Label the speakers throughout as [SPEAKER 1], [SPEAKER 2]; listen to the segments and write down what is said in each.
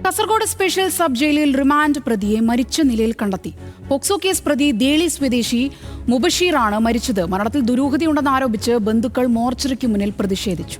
[SPEAKER 1] Kasaragod special sub ജയിലിൽ remand പ്രതിയെ മരിച്ച നിലയിൽ കണ്ടെത്തി. പോക്സോ കേസ് പ്രതി ദേളി സ്വദേശി മുബഷീറാണ് മരിച്ചത്. മരണത്തിൽ ദുരൂഹതയുണ്ടെന്ന് ആരോപിച്ച് ബന്ധുക്കൾ മോർച്ചറിക്ക് മുന്നിൽ പ്രതിഷേധിച്ചു.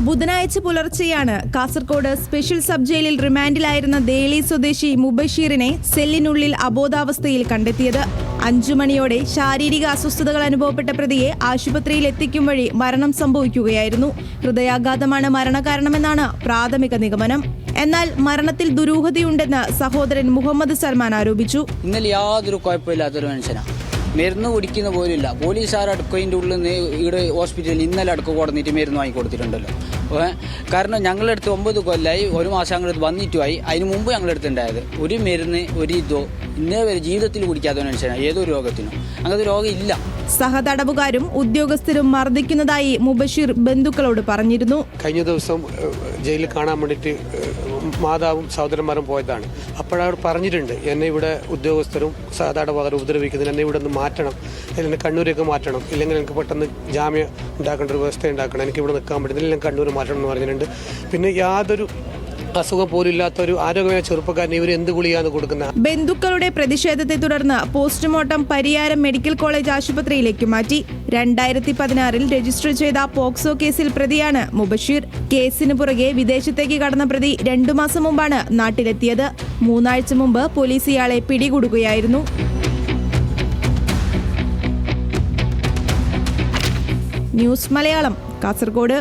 [SPEAKER 2] ബുധനാഴ്ച പുലർച്ചെയാണ് കാസർഗോഡ് സ്പെഷ്യൽ സബ് ജയിലിൽ റിമാൻഡിലായിരുന്ന ദേളി സ്വദേശി മുബഷീറിനെ സെല്ലിനുള്ളിൽ അബോധാവസ്ഥയിൽ കണ്ടെത്തിയത്. 5 മണിയോടെ ശാരീരിക അസ്വസ്ഥതകൾ അനുഭവപ്പെട്ട പ്രതിയെ ആശുപത്രിയിൽ എത്തിക്കും വഴി മരണം സംഭവിക്കുകയായിരുന്നു. ഹൃദയാഘാതമാണ് മരണകാരണമെന്നാണ് പ്രാഥമിക നിഗമനം. എന്നാൽ മരണത്തിൽ ദുരൂഹതയുണ്ടെന്ന് സഹോദരൻ മുഹമ്മദ് സൽമാൻ ആരോപിച്ചു.
[SPEAKER 3] ഇന്നലെ യാതൊരു കുഴപ്പമില്ലാത്തൊരു മനുഷ്യനാണ്. മരുന്ന് കുടിക്കുന്ന പോലില്ല. പോലീസുകാർ അടുക്കതിൻ്റെ ഉള്ളിൽ നിന്ന് ഇവിടെ ഹോസ്പിറ്റലിൽ ഇന്നലെ അടുക്ക കൊടുത്തിട്ട് മരുന്ന് വാങ്ങിക്കൊടുത്തിട്ടുണ്ടല്ലോ. കാരണം ഞങ്ങളടുത്ത് 9 കൊല്ലമായി, 1 മാസം ഞങ്ങളടുത്ത് വന്നിട്ടുമായി. അതിന് മുമ്പ് ഞങ്ങളടുത്തുണ്ടായത് ഒരു മരുന്ന് ഒരു ഇതോ ഇന്നേ വരെ ജീവിതത്തിൽ കുടിക്കാത്ത മനുഷ്യനാണ്. ഏതൊരു രോഗത്തിനും അങ്ങനത്തെ രോഗം ഇല്ല.
[SPEAKER 2] സഹതടവുകാരും ഉദ്യോഗസ്ഥരും മർദ്ദിക്കുന്നതായി മുബഷീർ ബന്ധുക്കളോട് പറഞ്ഞിരുന്നു.
[SPEAKER 4] കഴിഞ്ഞ ദിവസം ജയിലിൽ കാണാൻ വേണ്ടിയിട്ട് മാതാവും സഹോദരന്മാരും പോയതാണ്. അപ്പോഴവർ പറഞ്ഞിട്ടുണ്ട്, എന്നെ ഇവിടെ ഉദ്യോഗസ്ഥരും സഹതടവുകാരും ഉപദ്രവിക്കുന്നതിന് എന്നെ ഇവിടെ നിന്ന് മാറ്റണം, എന്നെ കണ്ണൂരേക്ക് മാറ്റണം, ഇല്ലെങ്കിൽ എനിക്ക് പെട്ടെന്ന് ജാമ്യം ഉണ്ടാക്കേണ്ട ഒരു വ്യവസ്ഥ ഉണ്ടാക്കണം, എനിക്ക് ഇവിടെ നിൽക്കാൻ പറ്റുന്നില്ല, ഞാൻ കണ്ണൂർ മാറ്റണം എന്ന് പറഞ്ഞിട്ടുണ്ട്. പിന്നെ യാതൊരു അസുഖം പോലും ഇല്ലാത്ത ഒരു ആരോഗ്യമായ ചെറുപ്പക്കാരന് ഇവർ എന്ത് ഗുളികയാണ് കൊടുക്കുന്നത്?
[SPEAKER 2] ബന്ധുക്കളുടെ പ്രതിഷേധത്തെ തുടർന്ന് പോസ്റ്റ്മോർട്ടം പരിയാരം മെഡിക്കൽ കോളേജ് ആശുപത്രിയിലേക്ക് മാറ്റി. 2016 രജിസ്റ്റർ ചെയ്ത പോക്സോ കേസിൽ പ്രതിയാണ് മുബഷീർ. കേസിന് പുറകെ വിദേശത്തേക്ക് കടന്ന പ്രതി 2 മാസം മുമ്പാണ് നാട്ടിലെത്തിയത്. 3 ആഴ്ച മുമ്പ് പോലീസ് ഇയാളെ പിടികൂടുകയായിരുന്നു. ന്യൂസ് മലയാളം, കാസർഗോഡ്.